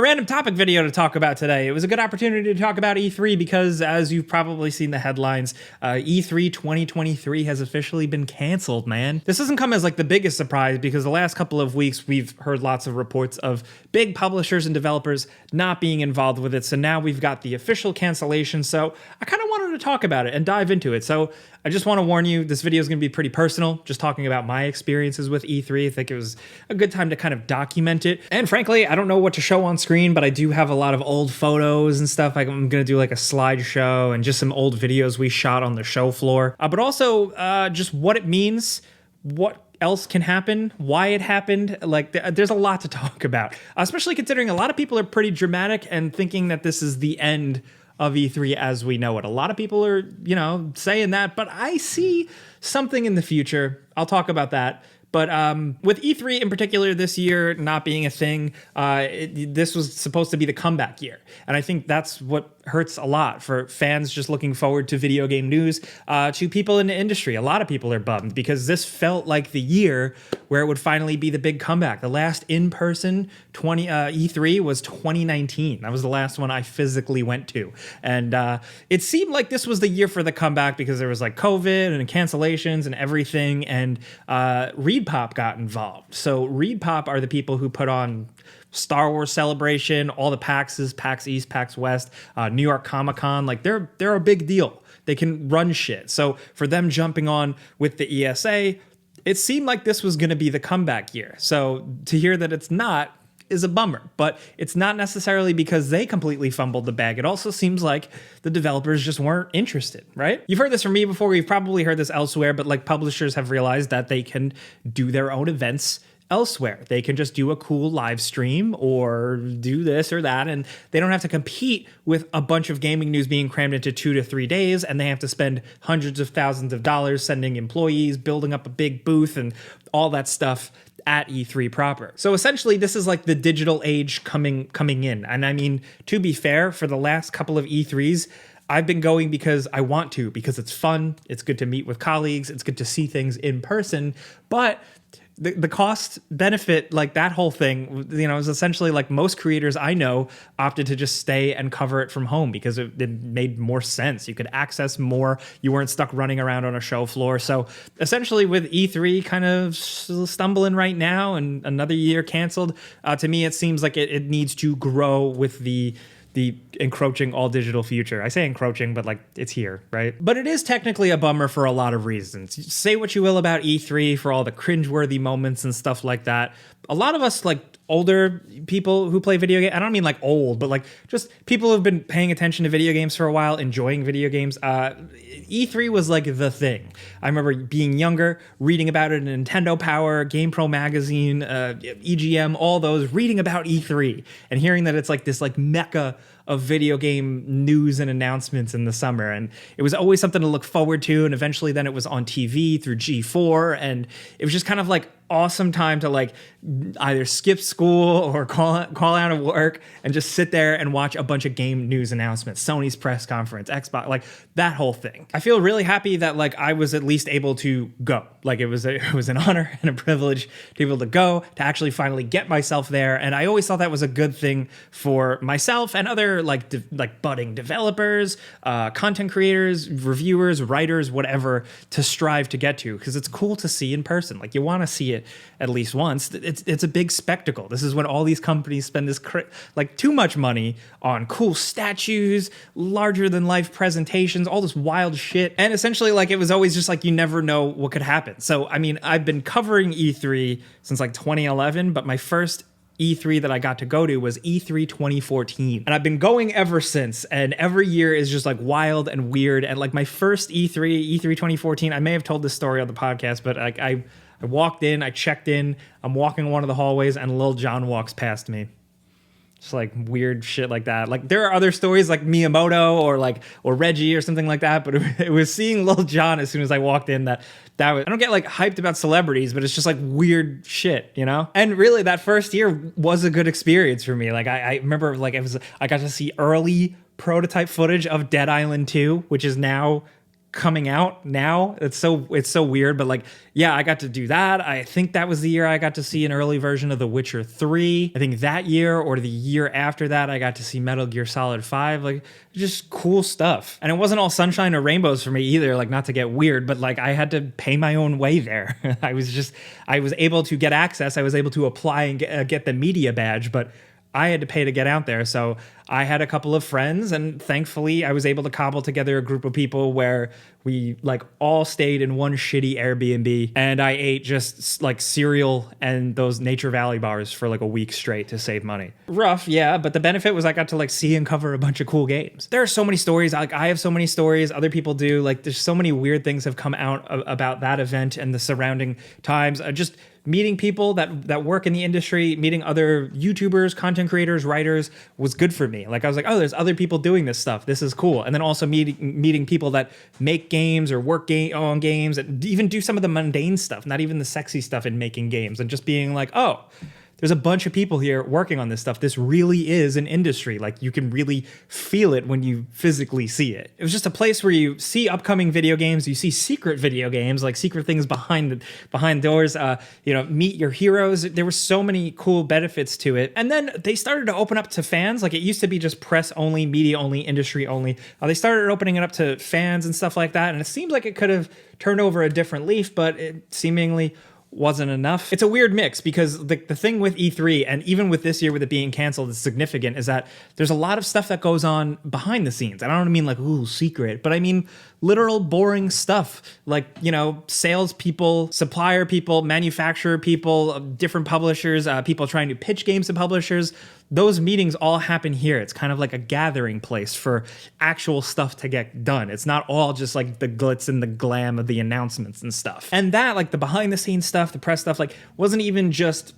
random topic video to talk about today. It was a good opportunity to talk about E3 because, as you've probably seen the headlines, E3 2023 has officially been canceled, man. This doesn't come as like the biggest surprise because the last couple of weeks we've heard lots of reports of big publishers and developers not being involved with it. So now we've got the official cancellation. So I kind of wanted to talk about it and dive into it. So I just want to warn you, this video is going to be pretty personal, just talking about my experiences with E3. I think it was a good time to kind of document it. And frankly, I don't know what to show on screen, but I do have a lot of old photos and stuff. I'm going to do like a slideshow and just some old videos we shot on the show floor. But also just what it means, what else can happen, why it happened. Like there's a lot to talk about, especially considering a lot of people are pretty dramatic and thinking that this is the end of E3 as we know it. A lot of people are, saying that, but I see something in the future. I'll talk about that. But with E3 in particular this year not being a thing, this was supposed to be the comeback year. And I think that's what hurts a lot for fans just looking forward to video game news, to people in the industry. A lot of people are bummed because this felt like the year where it would finally be the big comeback. The last in-person E3 was 2019. That was the last one I physically went to. And it seemed like this was the year for the comeback because there was like COVID and cancellations and everything. And ReedPop got involved. So ReedPop are the people who put on Star Wars Celebration, all the PAXs, PAX East, PAX West, New York Comic Con. Like they're a big deal. They can run shit. So for them jumping on with the ESA, it seemed like this was going to be the comeback year. So to hear that it's not is a bummer, but it's not necessarily because they completely fumbled the bag. It also seems like the developers just weren't interested, right? You've heard this from me before. You've probably heard this elsewhere, but like publishers have realized that they can do their own events elsewhere. They can just do a cool live stream or do this or that, and they don't have to compete with a bunch of gaming news being crammed into 2 to 3 days, and they have to spend hundreds of thousands of dollars sending employees, building up a big booth and all that stuff at E3 proper. So essentially this is like the digital age coming in. And I mean, to be fair, for the last couple of E3s, I've been going because I want to, because it's fun, it's good to meet with colleagues, it's good to see things in person, but the cost benefit, like that whole thing, is essentially like most creators I know opted to just stay and cover it from home because it made more sense. You could access more. You weren't stuck running around on a show floor. So essentially with E3 kind of stumbling right now and another year canceled, to me, it seems like it needs to grow with the encroaching all digital future. I say encroaching, but like it's here, right? But it is technically a bummer for a lot of reasons. Say what you will about E3 for all the cringeworthy moments and stuff like that. A lot of us, like older people who play video games, I don't mean like old, but like just people who've been paying attention to video games for a while, enjoying video games. E3 was like the thing. I remember being younger, reading about it in Nintendo Power, GamePro magazine, EGM, all those, reading about E3 and hearing that it's like this like mecca of video game news and announcements in the summer. And it was always something to look forward to. And eventually then it was on TV through G4. And it was just kind of like awesome time to like either skip school or call out of work and just sit there and watch a bunch of game news announcements, Sony's press conference, Xbox, like that whole thing. I feel really happy that like I was at least able to go. Like it was an honor and a privilege to be able to go, to actually finally get myself there. And I always thought that was a good thing for myself and other like budding developers, content creators, reviewers, writers, whatever, to strive to get to, because it's cool to see in person. Like you want to see it at least once. It's a big spectacle. This is when all these companies spend this like too much money on cool statues, larger than life presentations, all this wild shit. And essentially like it was always just like you never know what could happen. So I mean, I've been covering E3 since like 2011, but my first E3 that I got to go to was E3 2014. And I've been going ever since. And every year is just like wild and weird. And like my first E3 2014, I may have told this story on the podcast, but like I walked in, I checked in, I'm walking one of the hallways and Lil Jon walks past me. Just like weird shit like that. Like there are other stories like Miyamoto or Reggie or something like that, but it was seeing Lil Jon as soon as I walked in that was, I don't get like hyped about celebrities, but it's just like weird shit, you know? And really that first year was a good experience for me. Like I remember like I got to see early prototype footage of Dead Island 2, which is now coming out now. It's so weird, but like, yeah, I got to do that. I think that was the year I got to see an early version of The Witcher 3. I think that year or the year after that, I got to see Metal Gear Solid 5. Like, just cool stuff. And it wasn't all sunshine or rainbows for me either, like, not to get weird, but like, I had to pay my own way there. I was able to get access. I was able to apply and get the media badge, but I had to pay to get out there. So I had a couple of friends, and thankfully I was able to cobble together a group of people where we like all stayed in one shitty Airbnb, and I ate just like cereal and those Nature Valley bars for like a week straight to save money. Rough, yeah, but the benefit was I got to like see and cover a bunch of cool games. There are so many stories. Like, I have so many stories, other people do. Like, there's so many weird things have come out about that event and the surrounding times. Just meeting people that work in the industry, meeting other YouTubers, content creators, writers was good for me. Like, I was like, oh, there's other people doing this stuff. This is cool. And then also meeting people that make games or work on games, and even do some of the mundane stuff, not even the sexy stuff in making games, and just being like, oh, there's a bunch of people here working on this stuff. This really is an industry. Like, you can really feel it when you physically see it. It was just a place where you see upcoming video games, you see secret video games, like secret things behind doors, meet your heroes. There were so many cool benefits to it. And then they started to open up to fans. Like, it used to be just press only, media only, industry only. They started opening it up to fans and stuff like that. And it seemed like it could have turned over a different leaf, but it seemingly wasn't enough. It's a weird mix, because the thing with E3, and even with this year with it being canceled, is significant, is that there's a lot of stuff that goes on behind the scenes. And I don't mean like, ooh, secret, but I mean literal boring stuff, like, salespeople, supplier people, manufacturer people, different publishers, people trying to pitch games to publishers. Those meetings all happen here. It's kind of like a gathering place for actual stuff to get done. It's not all just like the glitz and the glam of the announcements and stuff. And that, like, the behind the scenes stuff, the press stuff, like, wasn't even just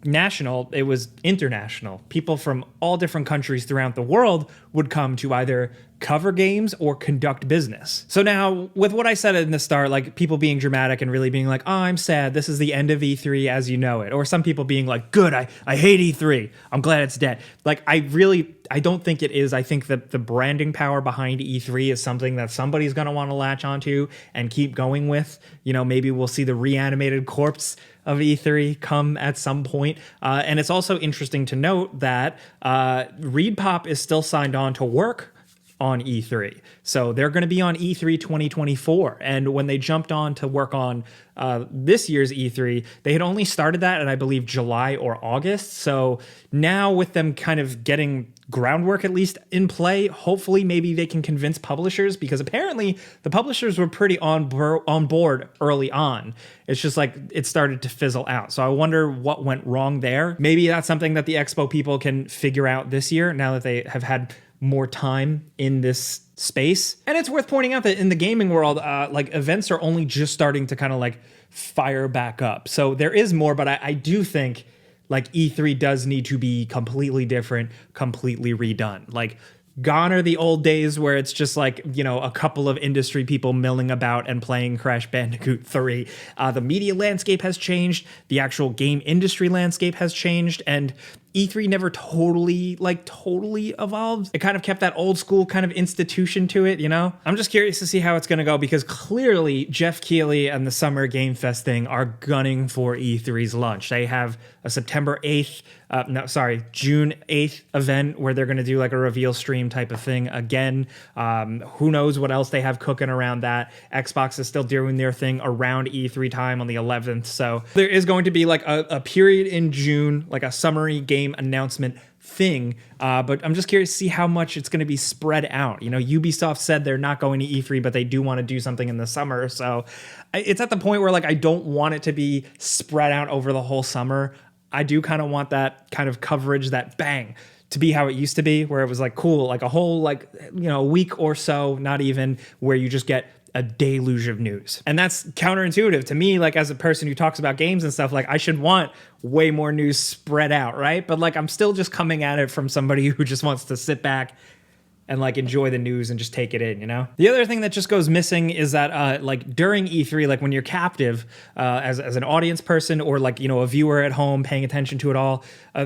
national, it was international. People from all different countries throughout the world would come to either cover games or conduct business. So now, with what I said in the start, like people being dramatic and really being like, oh, I'm sad, this is the end of E3 as you know it. Or some people being like, good, I hate E3, I'm glad it's dead. Like, I don't think it is. I think that the branding power behind E3 is something that somebody's going to want to latch onto and keep going with. Maybe we'll see the reanimated corpse of E3 come at some point. And it's also interesting to note that ReedPop is still signed on to work on E3. So they're going to be on E3 2024. And when they jumped on to work on this year's E3, they had only started that in, I believe, July or August. So now with them kind of getting groundwork at least in play, hopefully maybe they can convince publishers, because apparently the publishers were pretty on board early on. It's just like it started to fizzle out. So I wonder what went wrong there. Maybe that's something that the Expo people can figure out this year, now that they have had more time in this space. And it's worth pointing out that in the gaming world, like events are only just starting to kind of like fire back up. So there is more, but I do think like E3 does need to be completely different, completely redone. Like, gone are the old days where it's just like, a couple of industry people milling about and playing Crash Bandicoot 3. The media landscape has changed. The actual game industry landscape has changed. And E3 never totally evolved. It kind of kept that old school kind of institution to it, I'm just curious to see how it's going to go, because clearly Jeff Keighley and the Summer Game Fest thing are gunning for E3's lunch. They have a June 8th event where they're going to do like a reveal stream type of thing again. Who knows what else they have cooking around that. Xbox is still doing their thing around E3 time on the 11th. So there is going to be like a period in June, like a summary game announcement thing, but I'm just curious to see how much it's going to be spread out. Ubisoft said they're not going to E3, but they do want to do something in the summer. So it's at the point where like I don't want it to be spread out over the whole summer. I do kind of want that kind of coverage, that bang, to be how it used to be, where it was like cool, like a whole a week or so, not even, where you just get a deluge of news. And that's counterintuitive to me, like as a person who talks about games and stuff, like I should want way more news spread out, right? But like I'm still just coming at it from somebody who just wants to sit back and like enjoy the news and just take it in, you know? The other thing that just goes missing is that like during E3, like when you're captive as an audience person or like, you know, a viewer at home paying attention to it all,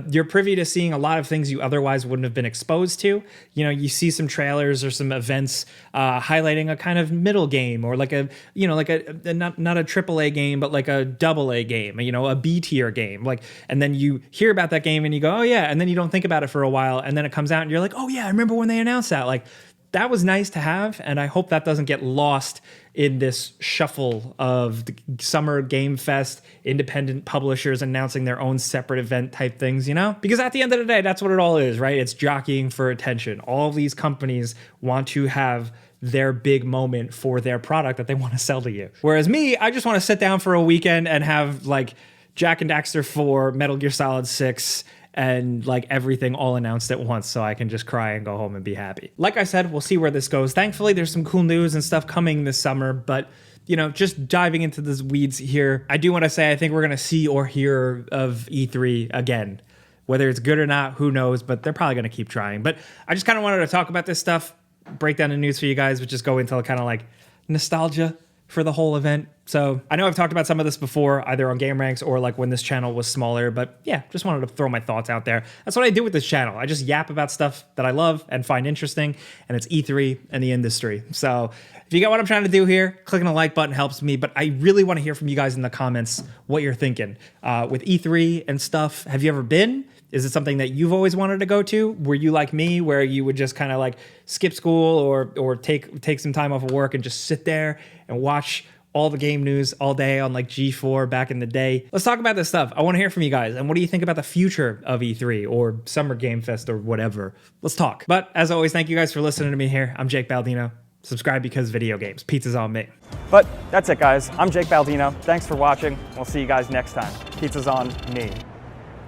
you're privy to seeing a lot of things you otherwise wouldn't have been exposed to. You know, you see some trailers or some events highlighting a kind of middle game or like a, you know, like a not a AAA game, but like a AA game, you know, a B tier game. Like, and then you hear about that game and you go, oh yeah, and then you don't think about it for a while, and then it comes out and you're like, oh yeah, I remember when they announced that. Like, that was nice to have, and I hope that doesn't get lost in this shuffle of the Summer Game Fest, independent publishers announcing their own separate event type things, you know? Because at the end of the day, that's what it all is, right? It's jockeying for attention. All of these companies want to have their big moment for their product that they want to sell to you. Whereas me, I just want to sit down for a weekend and have like Jak and Daxter 4, Metal Gear Solid 6, and like everything all announced at once so I can just cry and go home and be happy. Like I said, we'll see where this goes. Thankfully, there's some cool news and stuff coming this summer, but you know, just diving into the weeds here, I do want to say I think we're going to see or hear of E3 again. Whether it's good or not, who knows, but they're probably going to keep trying. But I just kind of wanted to talk about this stuff, break down the news for you guys, but just go into kind of like nostalgia for the whole event. So I know I've talked about some of this before, either on Game Ranks or like when this channel was smaller, but yeah, just wanted to throw my thoughts out there. That's what I do with this channel. I just yap about stuff that I love and find interesting, and it's E3 and the industry. So if you got what I'm trying to do here, clicking the like button helps me, but I really want to hear from you guys in the comments what you're thinking. With E3 and stuff, have you ever been? Is it something that you've always wanted to go to? Were you like me, where you would just kind of like skip school or take some time off of work and just sit there and watch all the game news all day on like G4 back in the day? Let's talk about this stuff. I want to hear from you guys. And what do you think about the future of E3 or Summer Game Fest or whatever? Let's talk. But as always, thank you guys for listening to me here. I'm Jake Baldino. Subscribe because video games. Pizza's on me. But that's it, guys. I'm Jake Baldino. Thanks for watching. We'll see you guys next time. Pizza's on me.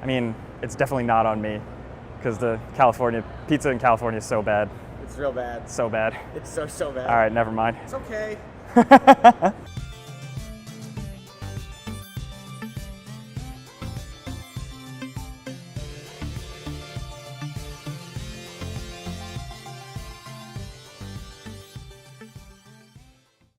I mean, it's definitely not on me because the pizza in California is so bad. It's real bad. So bad. It's so bad. All right, never mind. It's okay.